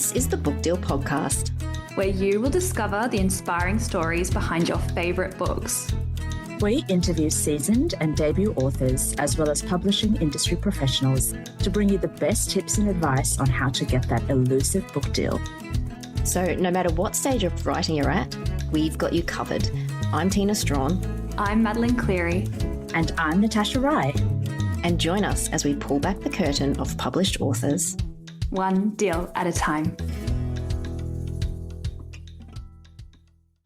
This is the Book Deal Podcast, where you will discover the inspiring stories behind your favourite books. We interview seasoned and debut authors, as well as publishing industry professionals, to bring you the best tips and advice on how to get that elusive book deal. So no matter what stage of writing you're at, we've got you covered. I'm Tina Strachan. I'm Madeleine Cleary. And I'm Natasha Rai. And join us as we pull back the curtain of published authors. One deal at a time.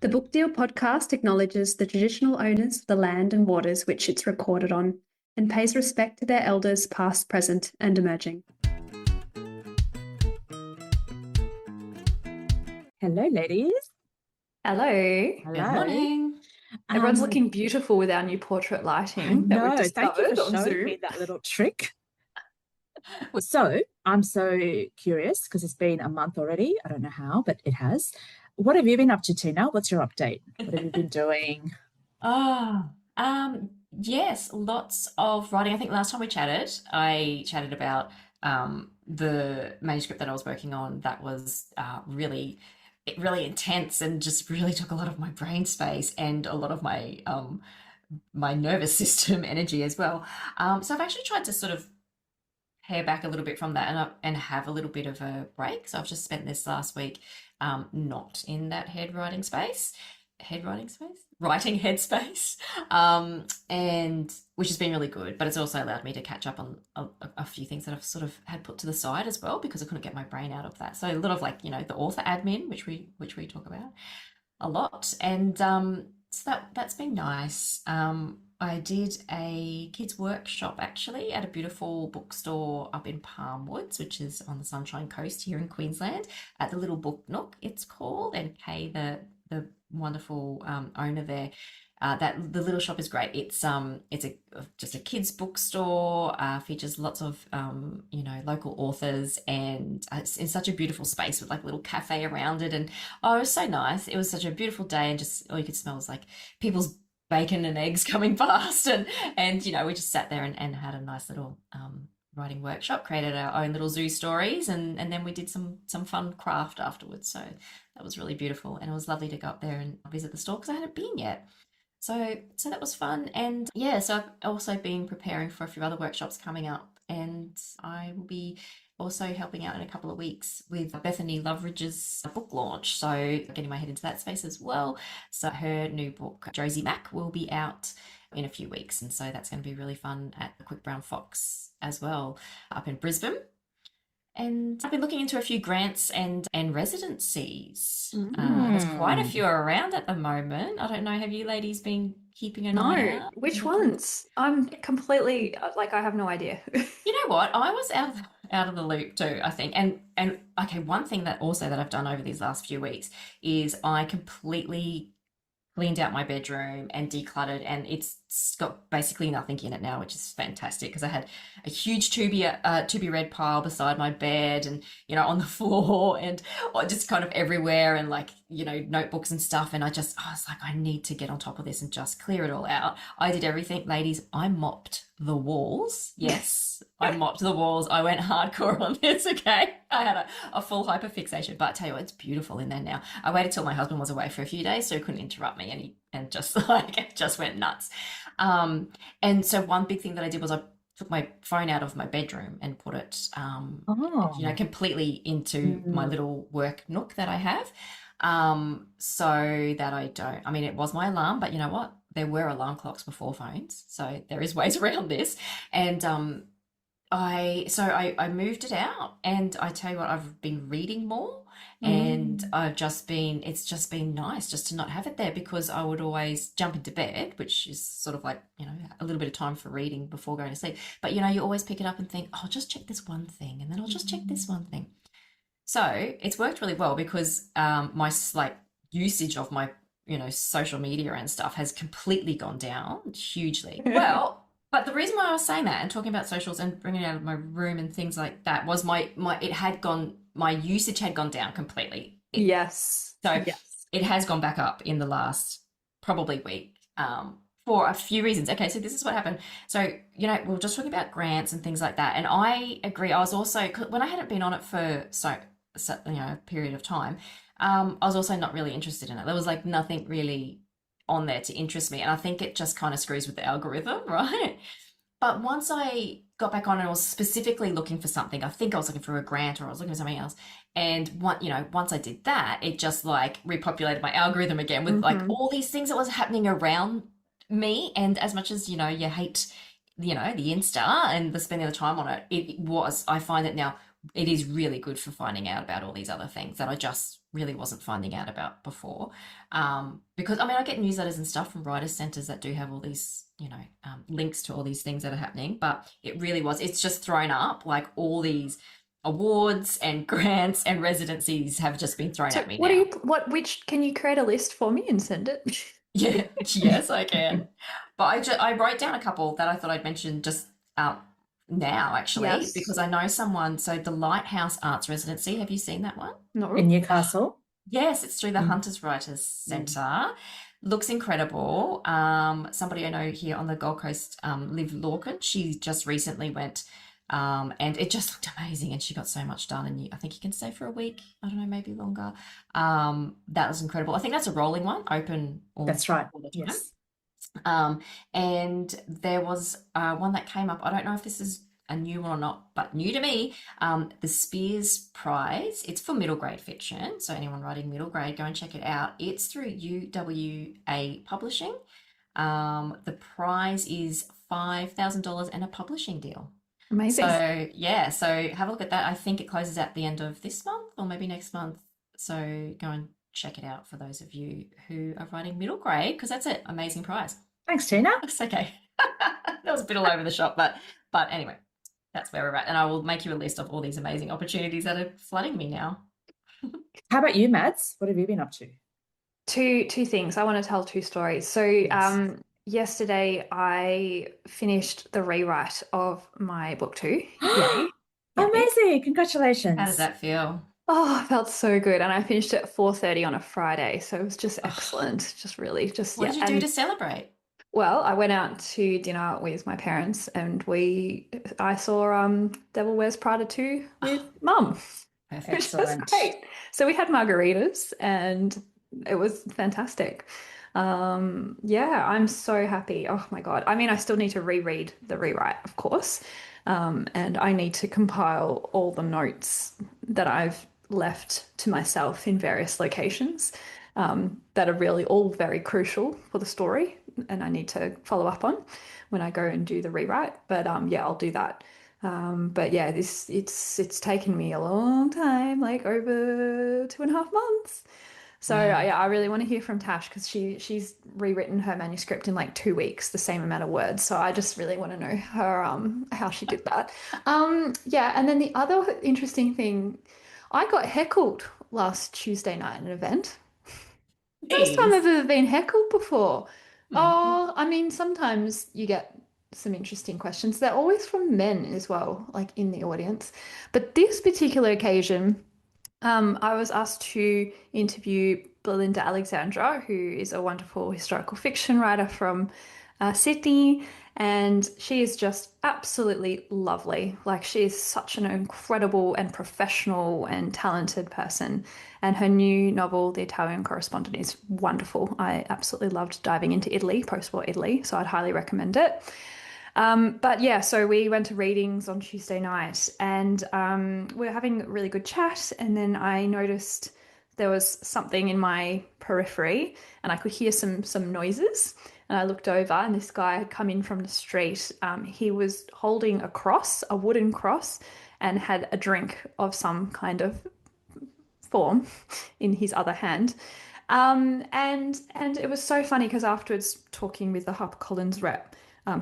The Book Deal Podcast acknowledges the traditional owners of the land and waters which it's recorded on, and pays respect to their elders past, present and emerging. Hello, ladies. Hello. Hello. Good morning. Everyone's looking beautiful with our new portrait lighting that we've thank you discovered for on showing Zoom. me that little trick. So I'm so curious because it's been a month already. I don't know how, but it has. What have you been up to, Tina? What's your update? What have you been doing? Yes, lots of writing. I think last time I chatted about the manuscript that I was working on that was really intense and just really took a lot of my brain space and a lot of my my nervous system energy as well. So I've actually tried to sort of pare back a little bit from that and have a little bit of a break. So I've just spent this last week not in that writing headspace, and which has been really good, but it's also allowed me to catch up on a few things that I've sort of had put to the side as well because I couldn't get my brain out of that. So a lot of the author admin, which we talk about a lot, and so that's been nice. I did a kids workshop actually at a beautiful bookstore up in Palmwoods, which is on the Sunshine Coast here in Queensland, at the Little Book Nook it's called, and Kay, the wonderful owner there, that the little shop is great. It's just a kids bookstore, features lots of local authors, and it's in such a beautiful space with like a little cafe around it, and it was so nice. It was such a beautiful day, and just all you could smell was like people's bacon and eggs coming past, and we just sat there and had a nice little writing workshop, created our own little zoo stories, and then we did some fun craft afterwards. So that was really beautiful, and it was lovely to go up there and visit the store because I hadn't been yet. So that was fun. And yeah, so I've also been preparing for a few other workshops coming up, and I will be also helping out in a couple of weeks with Bethany Loveridge's book launch. So getting my head into that space as well. So her new book, Josie Mack, will be out in a few weeks. And so that's going to be really fun at the Quick Brown Fox as well up in Brisbane. And I've been looking into a few grants and residencies. There's quite a few around at the moment. I don't know, have you ladies been keeping an eye out? Which ones? I'm completely I have no idea. You know what? I was out of the loop too, I think. And okay, one thing that I've done over these last few weeks is I completely cleaned out my bedroom and decluttered, and it's got basically nothing in it now, which is fantastic because I had a huge to be read pile beside my bed, and on the floor, and just kind of everywhere, and notebooks and stuff, and I was like, I need to get on top of this and just clear it all out. I did everything, ladies. I mopped the walls. Yes, I mopped the walls. I went hardcore on this, okay? I had a full hyperfixation, but I tell you what, it's beautiful in there now. I waited till my husband was away for a few days so he couldn't interrupt me, and just went nuts. And so one big thing that I did was I took my phone out of my bedroom and put it completely into my little work nook that I have, so that I don't, it was my alarm, but you know what, there were alarm clocks before phones, so there is ways around this. And I moved it out, and I tell you what, I've been reading more, and it's just been nice just to not have it there, because I would always jump into bed, which is sort of like, a little bit of time for reading before going to sleep. But, you always pick it up and think, I'll just check this one thing, and then I'll just check this one thing. So it's worked really well because my usage of my, social media and stuff has completely gone down hugely. Well, but the reason why I was saying that and talking about socials and bringing it out of my room and things like that was my usage had gone down completely. Yes. It has gone back up in the last probably week for a few reasons. Okay, so this is what happened. So, we were just talking about grants and things like that. And I agree. I was also, when I hadn't been on it for period of time, I was also not really interested in it. There was like nothing really on there to interest me, and I think it just kind of screws with the algorithm, right? But once I got back on and I was specifically looking for something, I think I was looking for a grant or I was looking for something else. And once I did that, it just like repopulated my algorithm again with like all these things that was happening around me. And as much as, you hate, the Insta and the spending the time on it, I find that now it is really good for finding out about all these other things that I just really wasn't finding out about before. Because I mean, I get newsletters and stuff from writers' centres that do have all these, links to all these things that are happening, but it's just thrown up like all these awards and grants and residencies have just been thrown at me now. Which can you create a list for me and send it? Yeah, yes, I can. But I wrote down a couple that I thought I'd mention just now, actually, Yes. because I know someone. So the Lighthouse Arts Residency, have you seen that one? No. In Newcastle? Yes, it's through the Hunters Writers Centre. Looks incredible. Somebody I know here on the Gold Coast, Liv Lorcan, she just recently went, and it just looked amazing, and she got so much done. And I think you can stay for a week. I don't know, maybe longer. That was incredible. I think that's a rolling one, open all. That's right. All the time. Yes. And there was one that came up. I don't know if this is a new one or not, but new to me. The Spiers Prize. It's for middle grade fiction. So anyone writing middle grade, go and check it out. It's through UWA Publishing. The prize is $5,000 and a publishing deal. Amazing. So yeah, so have a look at that. I think it closes at the end of this month or maybe next month. So go and check it out for those of you who are writing middle grade, because that's an amazing prize. Thanks, Tina. It's okay. That was a bit all over the shop, but anyway, that's where we're at. And I will make you a list of all these amazing opportunities that are flooding me now. How about you, Mads? What have you been up to? Two things. I want to tell two stories. So Yes. yesterday I finished the rewrite of my book 2. Yay. Amazing. Congratulations. How does that feel? Oh, it felt so good. And I finished at 4:30 on a Friday. So it was just excellent. Just really What did you do to celebrate? Well, I went out to dinner with my parents and I saw Devil Wears Prada 2 with Mum. Perfect. Which was great. So we had margaritas and it was fantastic. Yeah, I'm so happy. Oh my God. I mean, I still need to reread the rewrite, of course. And I need to compile all the notes that I've left to myself in various locations that are really all very crucial for the story. And I need to follow up on when I go and do the rewrite. But yeah, I'll do that. But yeah, it's taken me a long time, like over 2.5 months. So yeah, I really want to hear from Tash because she's rewritten her manuscript in like 2 weeks, the same amount of words. So I just really want to know her how she did that. Yeah, and then the other interesting thing, I got heckled last Tuesday night at an event. First time I've ever been heckled before. Oh, I mean, sometimes you get some interesting questions. They're always from men as well, like in the audience. But this particular occasion, I was asked to interview Belinda Alexandra, who is a wonderful historical fiction writer from Sydney, and she is just absolutely lovely. Like, she is such an incredible and professional and talented person. And her new novel, The Italian Correspondent, is wonderful. I absolutely loved diving into Italy, post-war Italy, so I'd highly recommend it. But yeah, so we went to readings on Tuesday night and we were having a really good chat. And then I noticed there was something in my periphery and I could hear some noises. And I looked over and this guy had come in from the street. He was holding a cross, a wooden cross, and had a drink of some kind of form in his other hand. And it was so funny because afterwards, talking with the HarperCollins rep,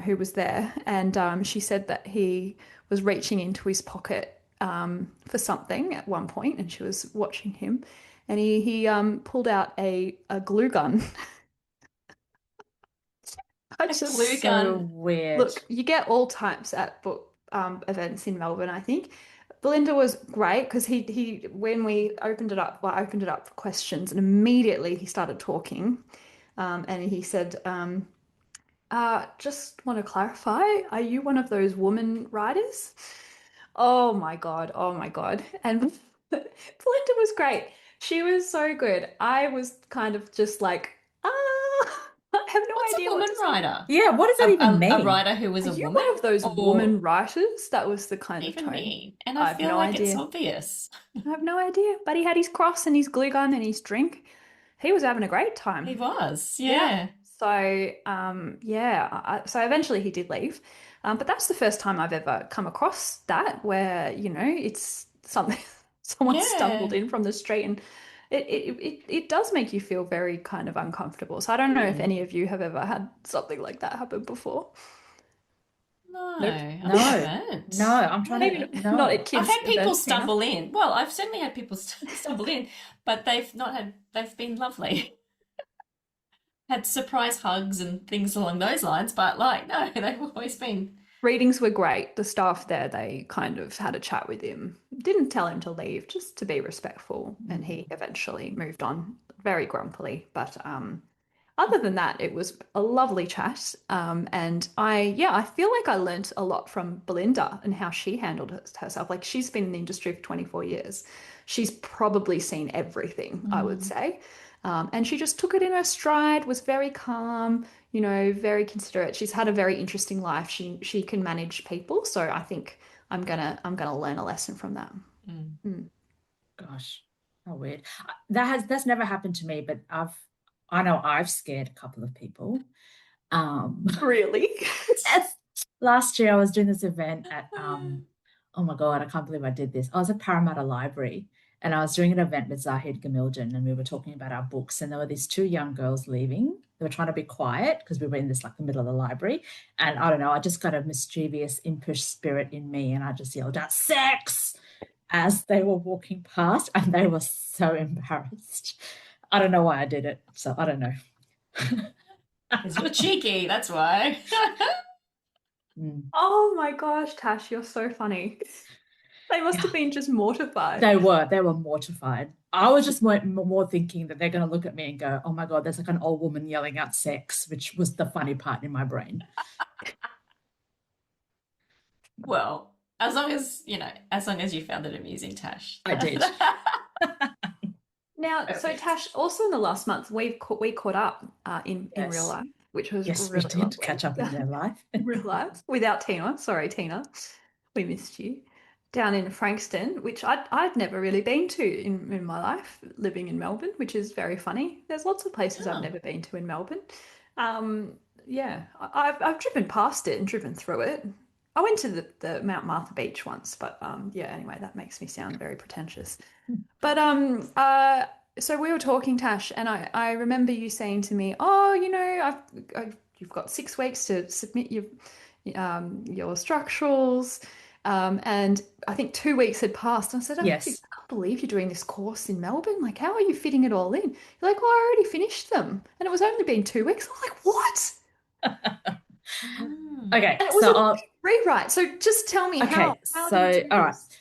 who was there, and she said that he was reaching into his pocket for something at one point, and she was watching him, and he pulled out a glue gun. Glue gun. So weird. Look, you get all types at book events in Melbourne, I think. Belinda was great because he when we opened it up, well, I opened it up for questions, and immediately he started talking, and he said, just want to clarify, are you one of those woman writers? Oh my God, oh my God. And Belinda was great. She was so good. I was kind of just like, I have no What's a idea what woman to say. writer? Yeah, what does that even A mean? writer who was Are a you woman, one of those or woman writers? That was the kind of even tone. me? And I I have feel no like it's idea. obvious. I have no idea. But he had his cross and his glue gun and his drink. He was having a great He time. was, Yeah. yeah. So, so eventually he did leave. But that's the first time I've ever come across that where, it's something someone stumbled Yeah. in from the street, and it does make you feel very kind of uncomfortable. So I don't know if any of you have ever had something like that happen before. No, Nope. I No, haven't. no, I'm trying Maybe to, not no. at I've kids' had people events, Tina. stumble in. Well, I've certainly had people stumble in, but they've been lovely. Had surprise hugs and things along those lines, but like, no, they've always been. Readings were great. The staff there, they kind of had a chat with him. Didn't tell him to leave, just to be respectful. And he eventually moved on very grumpily. But other than that, it was a lovely chat. And I feel like I learnt a lot from Belinda and how she handled herself. Like, she's been in the industry for 24 years. She's probably seen everything, I would say. And she just took it in her stride, was very calm, very considerate. She's had a very interesting life. She can manage people, so I think I'm gonna learn a lesson from that. Mm. Gosh, how weird. That's never happened to me, but I know I've scared a couple of people. Really? Yes. Last year I was doing this event at oh my God, I can't believe I did this. I was at Parramatta Library and I was doing an event with Zahid Gamiljan, and we were talking about our books, and there were these two young girls leaving. They were trying to be quiet because we were in this like the middle of the library. And I don't know, I just got a mischievous, impish spirit in me, and I just yelled out sex as they were walking past, and they were so embarrassed. I don't know why I did it. So I don't know. Because you're cheeky, that's why. Oh my gosh, Tash, you're so funny. They must have been just mortified. They were mortified. I was just more thinking that they're going to look at me and go, oh my God, there's like an old woman yelling out sex, which was the funny part in my brain. Well, as long as you found it amusing, Tash. I did. Now, so Tash, also in the last month, we caught up in real Yes. life, which was Yes, really we did lovely. catch up in their life. In real life without Tina. Sorry, Tina, we missed you. Down in Frankston, which I'd never really been to in my life, living in Melbourne, which is very funny. There's lots of places I've never been to in Melbourne. I've driven past it and driven through it. I went to the Mount Martha Beach once, but anyway, that makes me sound very pretentious. But so we were talking, Tash, and I remember you saying to me, "Oh, you've got 6 weeks to submit your structurals." And I think 2 weeks had passed. And I said, Yes. I can't believe you're doing this course in Melbourne. Like, how are you fitting it all in? You're like, well, I already finished them. And it was only been 2 weeks. I'm like, what? Okay, And it was so a rewrite. So just tell me how do you do all right. this?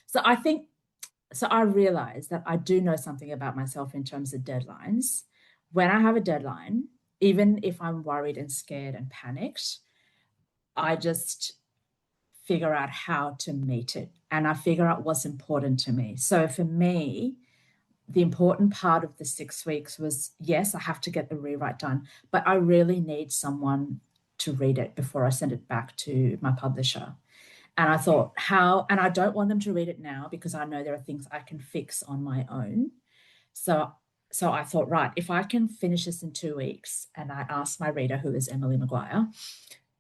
So I realized that I do know something about myself in terms of deadlines. When I have a deadline, even if I'm worried and scared and panicked, I just figure out how to meet it, and I figure out what's important to me. So for me, the important part of the 6 weeks was, yes, I have to get the rewrite done, but I really need someone to read it before I send it back to my publisher. And I thought, and I don't want them to read it now because I know there are things I can fix on my own. So I thought, right, if I can finish this in 2 weeks, and I asked my reader, who is Emily Maguire,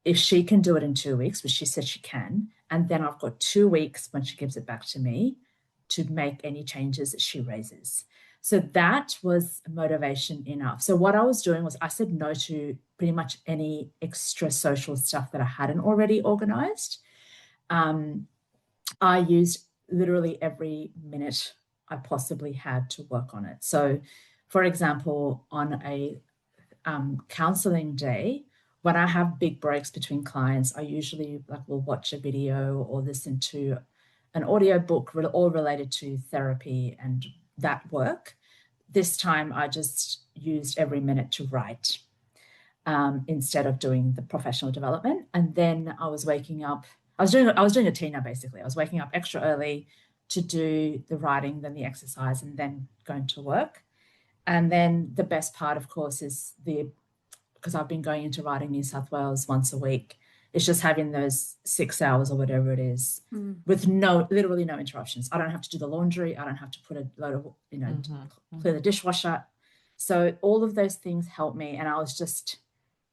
if she can do it in 2 weeks, which she said she can, and then I've got 2 weeks when she gives it back to me to make any changes that she raises. So that was motivation enough. So what I was doing was I said no to pretty much any extra social stuff that I hadn't already organized. I used literally every minute I possibly had to work on it. So, for example, on a counseling day, when I have big breaks between clients, I usually will watch a video or listen to an audio book all related to therapy and that work. This time I just used every minute to write instead of doing the professional development. And then I was waking up. I was doing a Tina basically. I was waking up extra early, to do the writing, then the exercise, and then going to work. And then the best part, of course, is because I've been going into Writing New South Wales once a week, it's just having those 6 hours or whatever it is with literally no interruptions. I don't have to do the laundry. I don't have to put a load of, clear the dishwasher. So all of those things help me. And I was just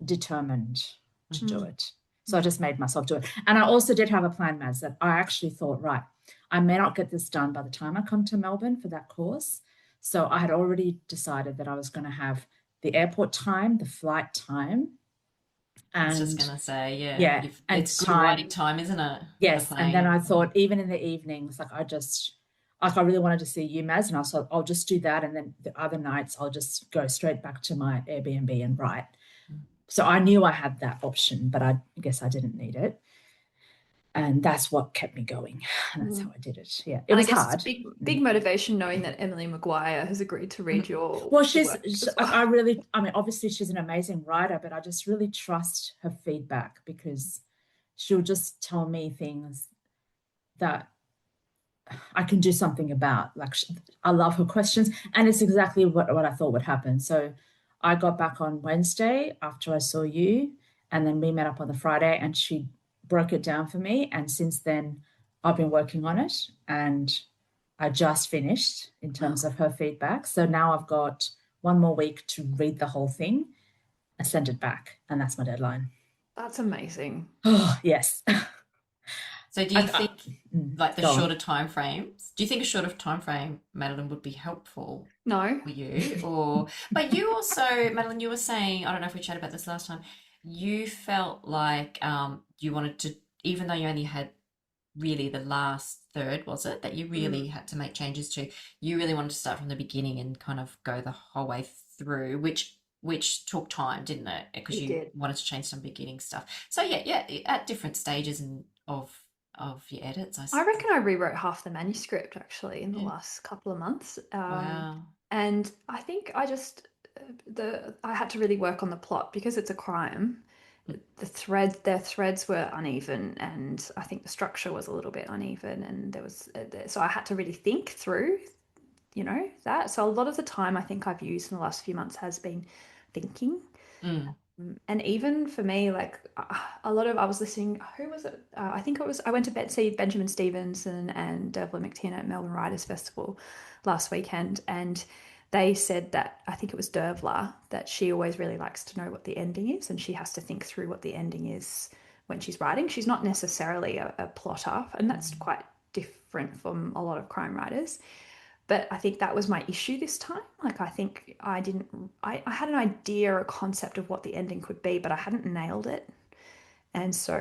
determined to do it. So I just made myself do it. And I also did have a plan, Mads, that I actually thought, right, I may not get this done by the time I come to Melbourne for that course. So I had already decided that I was going to have the airport time, the flight time. And I was just going to say, yeah, and it's good writing time, isn't it? Yes. And then I thought, even in the evenings, like I really wanted to see you, Maz, and I thought I'll just do that. And then the other nights I'll just go straight back to my Airbnb and write. So I knew I had that option, but I guess I didn't need it. And that's what kept me going. And that's how I did it. Yeah. It was hard. It's big motivation knowing that Emily Maguire has agreed to read your Well, obviously she's an amazing writer, but I just really trust her feedback, because she'll just tell me things that I can do something about. Like, I love her questions, and it's exactly what I thought would happen. So I got back on Wednesday after I saw you, and then we met up on the Friday, and she broke it down for me. And since then, I've been working on it, and I just finished in terms of her feedback. So now I've got one more week to read the whole thing and send it back, and that's my deadline. That's amazing. Oh, yes. So do you think like the shorter time frames, do you think a shorter time frame, Madeleine, would be helpful for you? Or but you also, Madeleine, you were saying, I don't know if we chatted about this last time, you felt like you wanted to, even though you only had really the last third, was it, that you really had to make changes to, you really wanted to start from the beginning and kind of go the whole way through, which took time, didn't it? Because you wanted to change some beginning stuff. So yeah, at different stages of your edits. I reckon I rewrote half the manuscript actually in the last couple of months. Wow. And I think I had to really work on the plot because it's a crime. Their threads were uneven, and I think the structure was a little bit uneven, and so I had to really think through, that. So a lot of the time I think I've used in the last few months has been thinking. And even for me, like I was listening, who was it? I think I went to see Benjamin Stevenson and Dervla McTiernan at Melbourne Writers Festival last weekend, and they said that, I think it was Dervla, that she always really likes to know what the ending is, and she has to think through what the ending is when she's writing. She's not necessarily a plotter, and that's quite different from a lot of crime writers. But I think that was my issue this time. Like, I think I had an idea, a concept of what the ending could be, but I hadn't nailed it. And so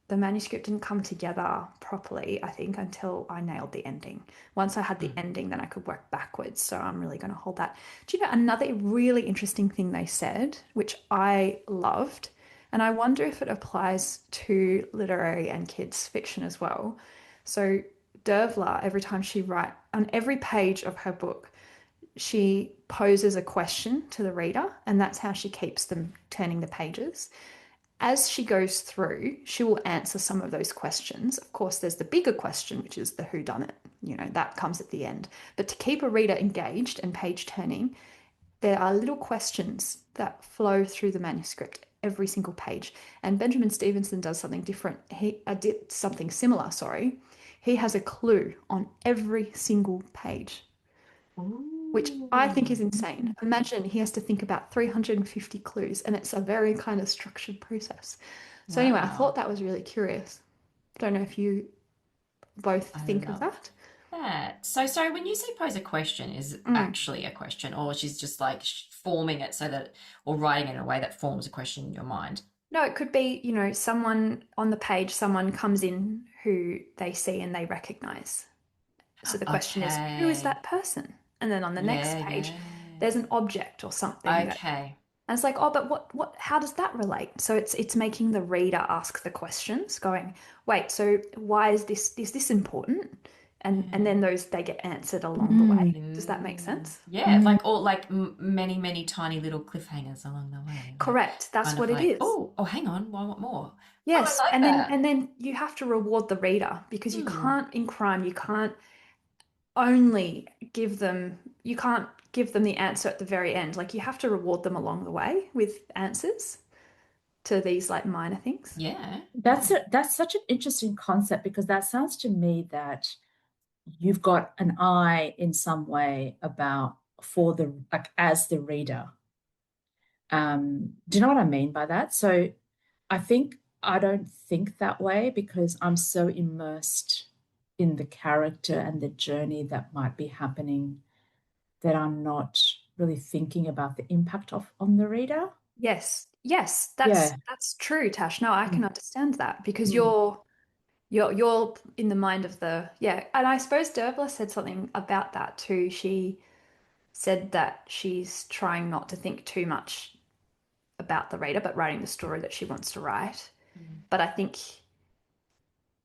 the manuscript didn't come together properly, I think, until I nailed the ending. Once I had the ending, then I could work backwards. So I'm really going to hold that. Do you know another really interesting thing they said, which I loved, and I wonder if it applies to literary and kids fiction as well. So Dervla, every time she writes, on every page of her book, she poses a question to the reader, and that's how she keeps them turning the pages. As she goes through, she will answer some of those questions. Of course, there's the bigger question, which is the whodunit. That comes at the end. But to keep a reader engaged and page turning, there are little questions that flow through the manuscript every single page. And Benjamin Stevenson does something different. He did something similar, sorry. He has a clue on every single page, which I think is insane. Imagine he has to think about 350 clues, and it's a very kind of structured process. So anyway, I thought that was really curious. Don't know if you both think of that. Yeah. So when you say pose a question, is it actually a question, or she's just like forming it or writing it in a way that forms a question in your mind? No, it could be, someone on the page, someone comes in who they see and they recognize. So the question is, who is that person? And then on the next page, there's an object or something. Okay. And it's like, oh, but how does that relate? So it's making the reader ask the questions, going, wait, so why is this important? and then they get answered along the way. Does that make sense? Yeah, like all like many, many tiny little cliffhangers along the way. Like, Correct. That's kind what of it like, is. oh, hang on, I want more. Yes, I like and that. then you have to reward the reader, because you can't, in crime, you can't only give them the answer at the very end. Like, you have to reward them along the way with answers to these like minor things. Yeah. That's such an interesting concept, because that sounds to me that you've got an eye in some way about for the like as the reader. Do you know what I mean by that? So I think I don't think that way because I'm so immersed in the character and the journey that might be happening that I'm not really thinking about the impact of on the reader. Yes, Yeah. that's true, Tash. No, I can understand that, because Mm. you're in the mind of the, yeah. And I suppose Dervla said something about that too. She said that she's trying not to think too much about the reader, but writing the story that she wants to write. But I think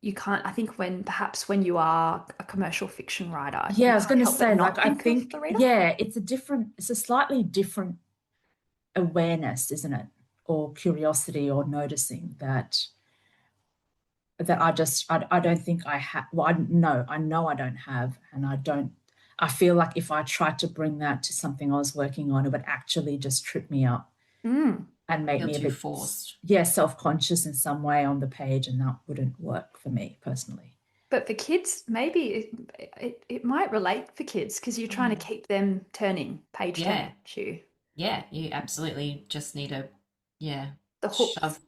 you can't, I think perhaps when you are a commercial fiction writer, Yeah, you I was can't going to help but say, like, not I think of think, the reader. yeah, it's a slightly different awareness, isn't it? Or curiosity or noticing that I don't think I have. Well, I know I don't have, and I feel like if I tried to bring that to something I was working on, it would actually just trip me up and make Feel me a too bit, forced. yeah, self-conscious in some way on the page, and that wouldn't work for me personally. But for kids, maybe it might relate for kids, because you're trying to keep them turning page 10, Yeah. aren't you? Yeah, you absolutely just need to, yeah, The hooks. shove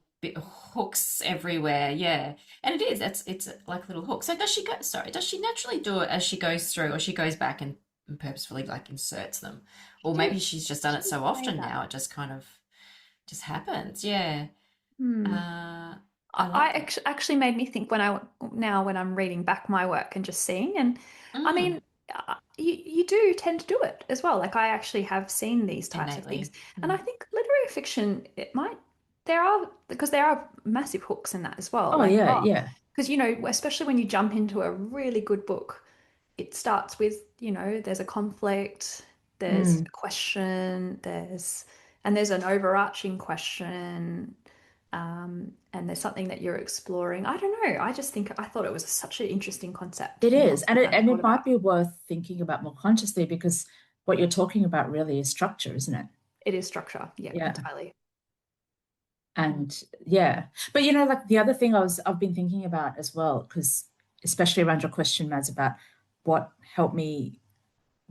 hooks everywhere. Yeah. And it is, it's like little hooks. So does she naturally do it as she goes through, or she goes back and purposefully like inserts them? Or maybe she's just done it so often now, it just kind of just happens. Yeah. Hmm. I like that. Actually made me think when I'm reading back my work and just seeing, and I Mm, mean, you do tend to do it as well. Like, I actually have seen these types of things, innately. and I think literary fiction, there are massive hooks in that as well. Oh Like, yeah, yeah. because especially when you jump into a really good book, it starts with, there's a conflict, there's Mm. a question, there's an overarching question, and there's something that you're exploring. I don't know. I thought it was such an interesting concept It and is, not and something it I'd and thought it might about. be worth thinking about more consciously because what you're talking about really is structure, isn't it? It is structure. Yeah, Yeah. entirely. And yeah, but like the other thing I've been thinking about as well, because especially around your question, Mads, about what helped me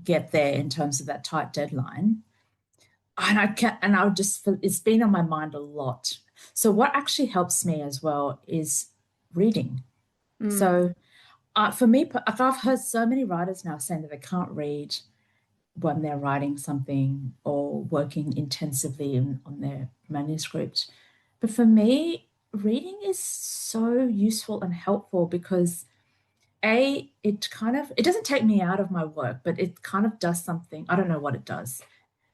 get there in terms of that tight deadline. And I'll just feel it's been on my mind a lot. So what actually helps me as well is reading. So for me, like I've heard so many writers now saying that they can't read when they're writing something or working intensively on their manuscript. But for me, reading is so useful and helpful because it doesn't take me out of my work, but it kind of does something. I don't know what it does.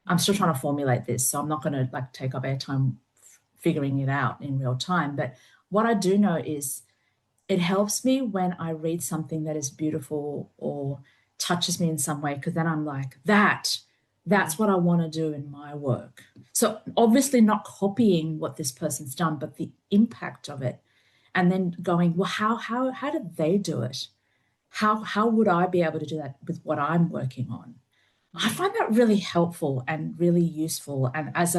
I'm still trying to formulate this, so I'm not going to like take up airtime figuring it out in real time. But what I do know is it helps me when I read something that is beautiful or touches me in some way, because then I'm like, that's what I want to do in my work. So obviously not copying what this person's done, but the impact of it. And then going, well, how did they do it? How would I be able to do that with what I'm working on? I find that really helpful and really useful. And as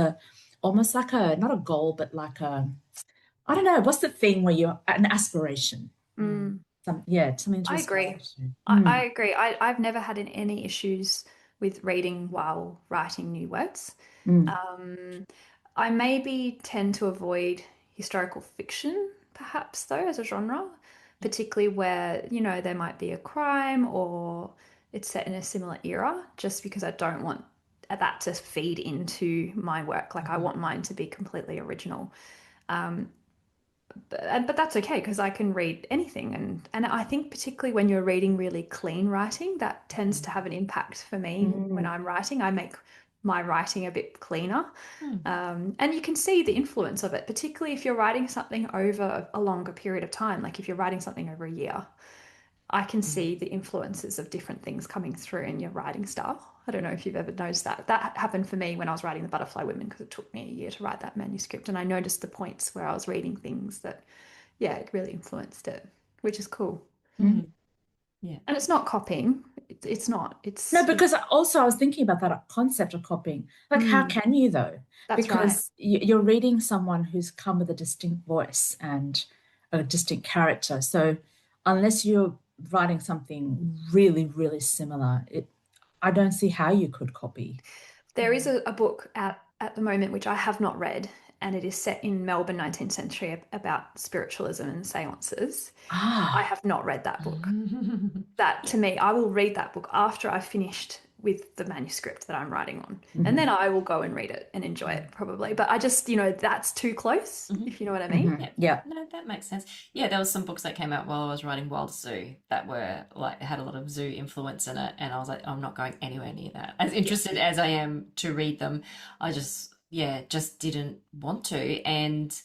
almost like not a goal, but like I don't know, what's the thing where you're an aspiration? Mm. Something to I aspire agree. to. I agree. I've never had any issues with reading while writing new words. Mm. Um, I maybe tend to avoid historical fiction, perhaps, though, as a genre, particularly where, there might be a crime or it's set in a similar era, just because I don't want that to feed into my work. Like, I want mine to be completely original. Um, but that's okay, because I can read anything, and I think particularly when you're reading really clean writing, that tends to have an impact for me when Mm. I'm writing. I make my writing a bit cleaner, Mm. and you can see the influence of it, particularly if you're writing something over a longer period of time. Like, if you're writing something over a year, I can see the influences of different things coming through in your writing style. I don't know if you've ever noticed that. That happened for me when I was writing The Butterfly Women, because it took me a year to write that manuscript. And I noticed the points where I was reading things that, yeah, it really influenced it, which is cool. Mhm. Yeah. And it's not copying. It's not. It's No, because also I was thinking about that concept of copying. Like, how can you though? That's Because you're reading someone who's come with a distinct voice and a distinct character. So unless you're writing something really, really similar, I don't see how you could copy. There is a book out at the moment which I have not read, and it is set in Melbourne 19th century about spiritualism and seances. I have not read that book. That, to me, I will read that book after I've finished with the manuscript that I'm writing on. And then I will go and read it and enjoy it probably. But I just, that's too close, if you know what I mean. Yeah. No, that makes sense. Yeah, there was some books that came out while I was writing Wild Zoo that were like had a lot of zoo influence in it, and I was like, I'm not going anywhere near that. As interested as I am to read them, I just didn't want to. And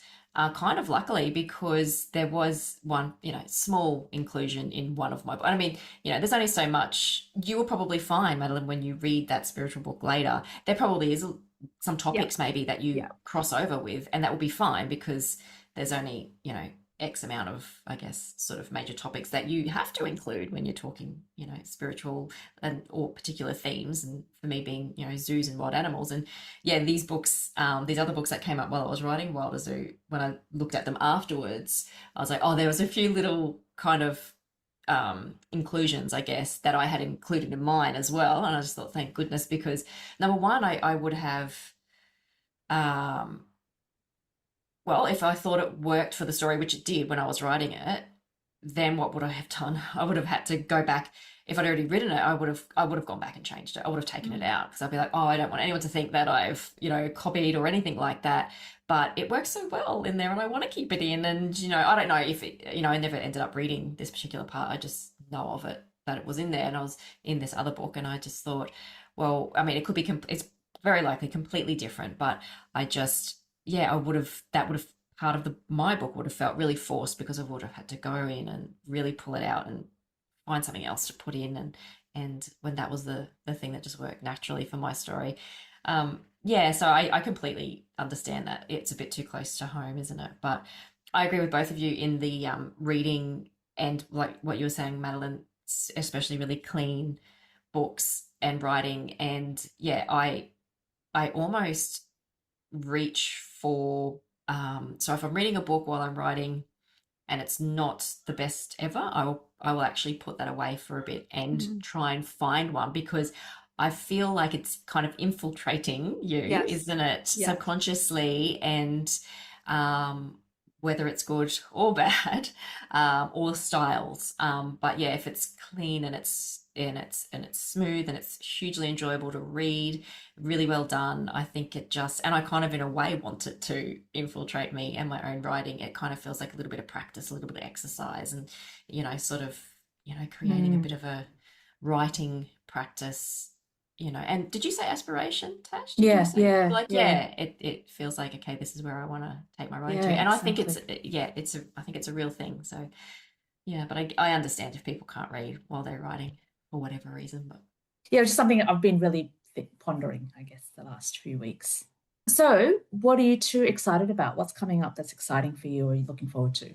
kind of luckily, because there was one, small inclusion in one of my books. I mean, there's only so much. You will probably find, Madeleine, when you read that spiritual book later, there probably is some topics maybe that you cross over with, and that will be fine because there's only, X amount of, I guess, sort of major topics that you have to include when you're talking, spiritual or particular themes. And for me being, zoos and wild animals. And yeah, these books, these other books that came up while I was writing Wilder Zoo, when I looked at them afterwards, I was like, oh, there was a few little kind of inclusions, I guess, that I had included in mine as well. And I just thought, thank goodness, because number one, I would have, well, if I thought it worked for the story, which it did when I was writing it, then what would I have done? I would have had to go back. If I'd already written it, I would have gone back and changed it. I would have taken it out, because I'd be like, oh, I don't want anyone to think that I've, copied or anything like that. But it works so well in there, and I want to keep it in. And, I don't know if it, I never ended up reading this particular part. I just know of it, that it was in there, and I was in this other book, and I just thought, well, I mean, it could be, it's very likely completely different, but I just, part of my book would have felt really forced, because I would have had to go in and really pull it out and find something else to put in, and when that was the thing that just worked naturally for my story. So I completely understand that it's a bit too close to home, isn't it? But I agree with both of you in the reading, and like what you were saying, Madeleine, especially really clean books and writing. And yeah, I almost reach for so if I'm reading a book while I'm writing and it's not the best ever, I will actually put that away for a bit and try and find one, because I feel like it's kind of infiltrating you, isn't it? Subconsciously, and whether it's good or bad, or styles. But yeah, if it's clean and it's smooth and it's hugely enjoyable to read, really well done, I think it just, and I kind of in a way want it to infiltrate me and my own writing. It kind of feels like a little bit of practice, a little bit of exercise, and sort of creating a bit of a writing practice. And did you say aspiration, Tash? It feels like, okay, this is where I want to take my writing to, and I think I think it's a real thing. So yeah, but I understand if people can't read while they're writing for whatever reason. But yeah, it's just something I've been really pondering, I guess, the last few weeks. So what are you two excited about? What's coming up that's exciting for you, or are you looking forward to?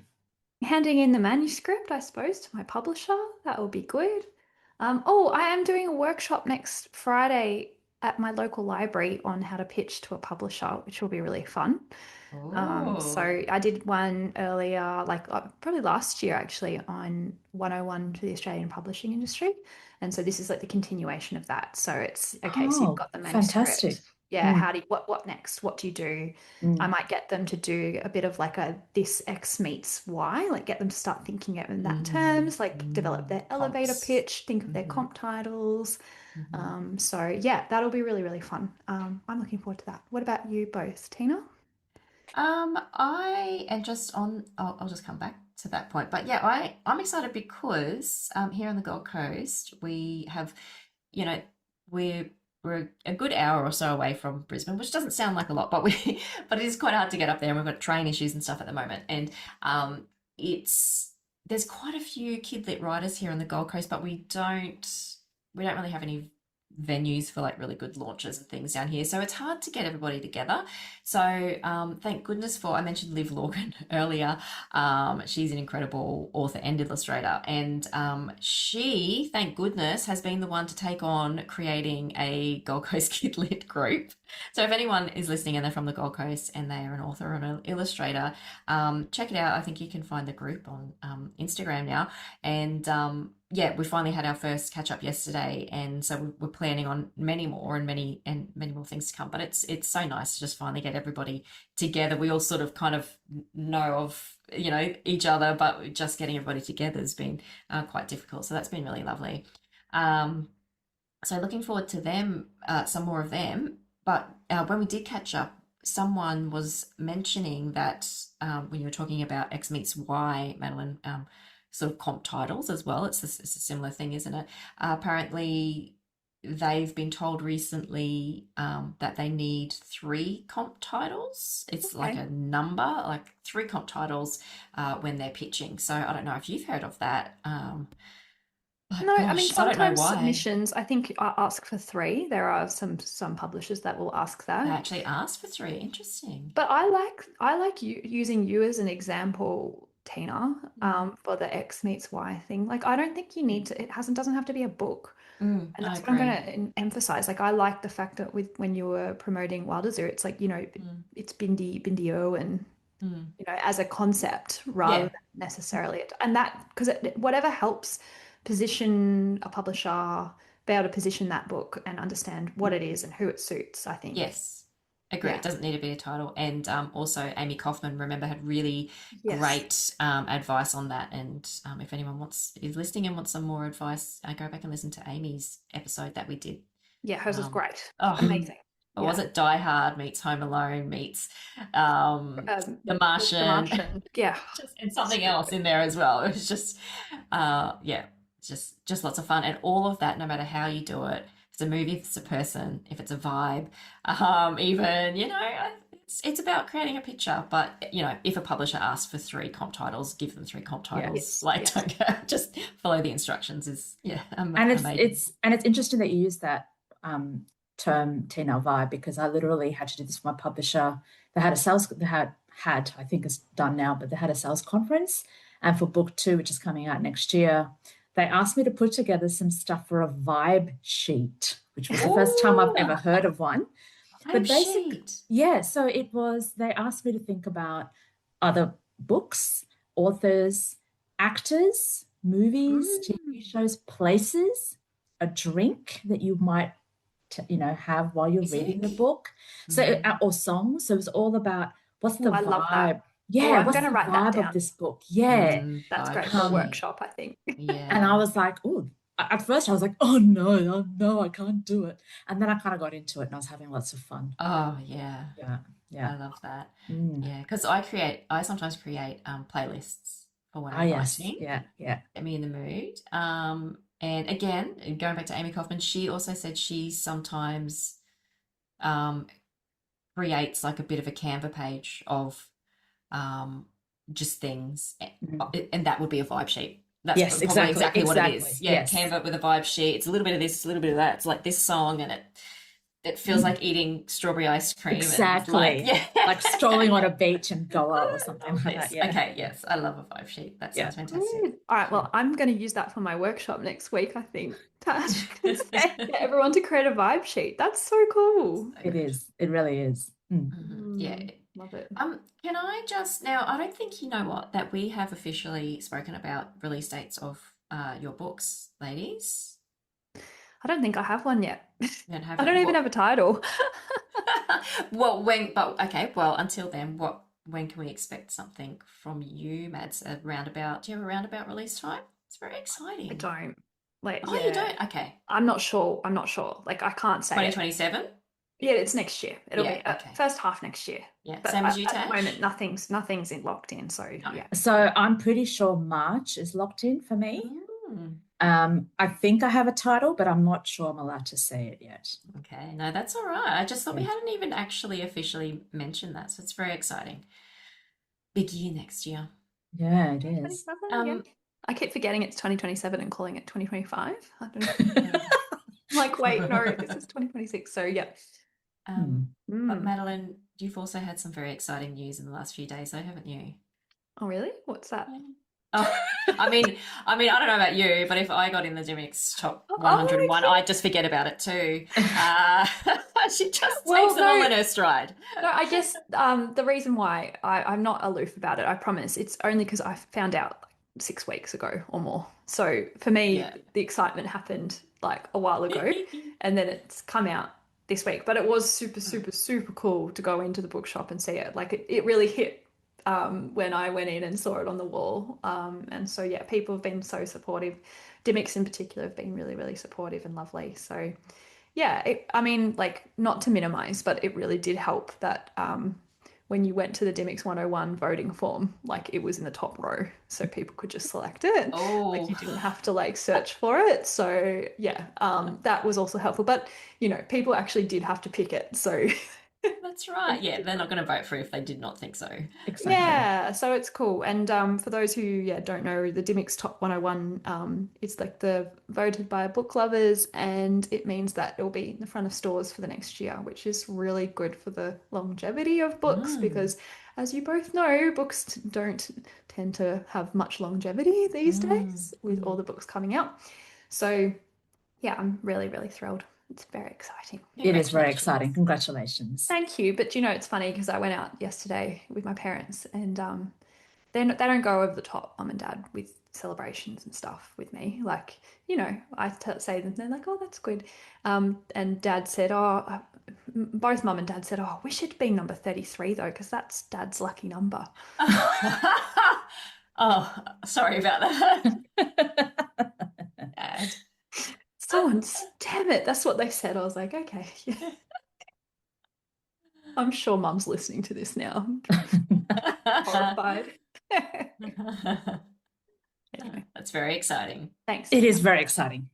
Handing in the manuscript, I suppose, to my publisher. That will be good. I am doing a workshop next Friday at my local library on how to pitch to a publisher, which will be really fun. So I did one earlier, probably last year actually, on 101 to the Australian publishing industry. And so this is like the continuation of that. So it's, okay, so you've got the manuscript. Fantastic. Yeah, what next? What do you do? I might get them to do a bit of like a this X meets Y, like get them to start thinking in that terms, like develop their elevator pitch, think of their comp titles. So yeah, that'll be really, really fun. I'm looking forward to that. What about you both, Tina? I am just on, I'll just come back to that point. But yeah, I'm excited because here on the Gold Coast, we have, we're a good hour or so away from Brisbane, which doesn't sound like a lot, but it is quite hard to get up there, and we've got train issues and stuff at the moment. And it's there's quite a few kid lit writers here on the Gold Coast, but we don't really have any venues for like really good launches and things down here. So it's hard to get everybody together. So thank goodness for, I mentioned Liv Lorgan earlier. She's an incredible author and illustrator. And she, thank goodness, has been the one to take on creating a Gold Coast Kid Lit group. So if anyone is listening and they're from the Gold Coast and they are an author or an illustrator, check it out. I think you can find the group on Instagram now. And yeah, we finally had our first catch up yesterday, and so we're planning on many more and many more things to come. But it's so nice to just finally get everybody together. We all sort of kind of know of each other, but just getting everybody together has been quite difficult. So that's been really lovely. So looking forward to them, some more of them. But when we did catch up, someone was mentioning that when you were talking about X meets Y, Madeleine. Sort of comp titles as well. It's a similar thing, isn't it? Apparently, they've been told recently that they need 3 comp titles. It's like a number, like 3 comp titles when they're pitching. So I don't know if you've heard of that. But No, I mean gosh, I don't know sometimes why. submissions, I think, ask for 3. There are some publishers that will ask They that. actually asked for 3. Interesting. But I like using you as an example, Tina, for the X meets Y thing. Like, I don't think you need to. Doesn't have to be a book, and I that's what I'm agree. going to emphasize. Like, I like the fact that when you were promoting Wilder Zoo, it's like it's Bindi-O and as a concept rather Yeah. than necessarily and that because whatever helps position a publisher, be able to position that book and understand what it is and who it suits. I think. Yes. Agree. Yeah. It doesn't need to be a title. And also Amy Kaufman, remember, had really Yes. great advice on that. And if anyone is listening and wants some more advice, go back and listen to Amy's episode that we did. Yeah, hers is great. Oh, Amazing. What was it? Die Hard meets Home Alone meets The Martian. Yeah. And something else in there as well. It was just just lots of fun. And all of that, no matter how you do it, if it's a movie, if it's a person, if it's a vibe, even, it's about creating a picture. But, if a publisher asks for 3 comp titles, give them 3 comp titles. Don't go, just follow the instructions And amazing. it's interesting that you use that term, Tina, vibe, because I literally had to do this for my publisher. They had I think it's done now, but they had a sales conference. And for book 2, which is coming out next year, they asked me to put together some stuff for a vibe sheet, which was the first time I've ever heard of one. Vibe sheet. Yeah, so they asked me to think about other books, authors, actors, movies, TV shows, places, a drink that you might have while you're reading the book. So or songs. So it was all about what's the I vibe. love that. Yeah, I'm what's gonna the write that vibe down. of this book? Yeah. That's great for a workshop, I think. Yeah. And I was like, oh, at first I was like, oh no, I can't do it. And then I kind of got into it and I was having lots of fun. Oh, yeah. Yeah. I love that. Yeah, because I sometimes create playlists for when I'm writing. Yeah. Get me in the mood. And again, going back to Amy Kaufman, she also said she sometimes creates like a bit of a Canva page of just things, and that would be a vibe sheet. That's probably exactly what it is. Yeah, yes. Canva with a vibe sheet. It's a little bit of this, a little bit of that. It's like this song, and it feels like eating strawberry ice cream. Exactly. Like strolling on a beach in Goa or something like that. Yeah. Okay, yes. I love a vibe sheet. That sounds fantastic. All right, well, I'm going to use that for my workshop next week, I think. Tash, get everyone to create a vibe sheet. That's so cool. It is. It really is. Yeah. Love it. Can I just now? I don't think that we have officially spoken about release dates of your books, ladies. I don't think I have one yet. I don't even have a title. Well, until then, when can we expect something from you, Mads? Do you have a roundabout release time? It's very exciting. I don't. You don't? Okay. I'm not sure. Like, I can't say. 2027? Yeah, it's next year. It'll be first half next year. Yeah, but same as you, Tash? At the moment, nothing's locked in. So yeah. So I'm pretty sure March is locked in for me. I think I have a title, but I'm not sure I'm allowed to say it yet. Okay, no, that's all right. I just thought we hadn't even actually officially mentioned that, so it's very exciting. Big year next year. Yeah, it is. 2027, yeah. Um, I keep forgetting it's 2027 and calling it 2025. I don't know. Like, wait, no, this is 2026. So yeah. but Mm. Madeleine, you've also had some very exciting news in the last few days, though, haven't you? Oh, really? What's that? Oh, I mean, I don't know about you, but if I got in the Dymocks top Oh, 101, okay. I'd just forget about it too. She just Well, takes them all no. in her stride. No, I guess the reason why I'm not aloof about it, I promise, it's only because I found out like 6 weeks ago or more. So for me, Yeah. the excitement happened like a while ago, and then it's come out this week. But it was super, super, super cool to go into the bookshop and see it. Like it really hit when I went in and saw it on the wall. And so yeah, people have been so supportive. Dymocks in particular have been really, really supportive and lovely. So yeah, I mean, like, not to minimize, but it really did help that when you went to the Dymocks 101 voting form, like it was in the top row, so people could just select it. Like you Oh, didn't have to like search for it. So yeah, that was also helpful. But you know, people actually did have to pick it. So that's right. Yeah, they're not going to vote for it if they did not think so. Exactly. yeah, so it's cool. And for those who don't know, the Dymocks Top 101, it's like the voted by book lovers, and it means that it'll be in the front of stores for the next year, which is really good for the longevity of books because, as you both know, books don't tend to have much longevity these days with all the books coming out. So yeah, I'm really, really thrilled. It's very exciting. It is very Congratulations. exciting. Congratulations. Thank you. But you know, it's funny because I went out yesterday with my parents and they don't go over the top, mum and dad, with celebrations and stuff with me. Like, you know, I say them, they're like, oh, that's good. And dad said, both mum and dad said, oh, I wish it'd been number 33 though, because that's dad's lucky number. Oh, sorry about that. Dad. Damn it, that's what they said. I was like, okay. Yeah. I'm sure mum's listening to this now. Horrified. Anyway, That's very exciting. thanks. It is very exciting.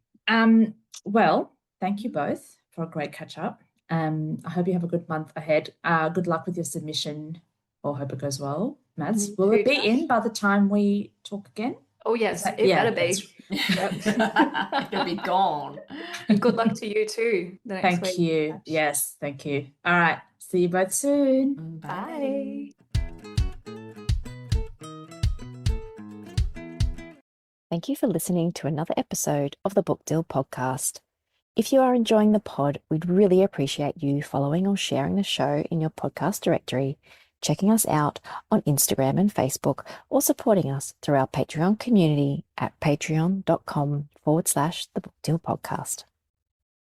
Well, thank you both for a great catch up. I hope you have a good month ahead. Good luck with your submission, or hope it goes well. Mads, will it be in by the time we talk again? Oh yes, it better be. It'll be gone. And good luck to you too the next week. Thank you. Yes, thank you. All right. See you both soon. Bye. Thank you for listening to another episode of the Book Deal podcast. If you are enjoying the pod, we'd really appreciate you following or sharing the show in your podcast directory, checking us out on Instagram and Facebook, or supporting us through our Patreon community at patreon.com/the Book Deal podcast.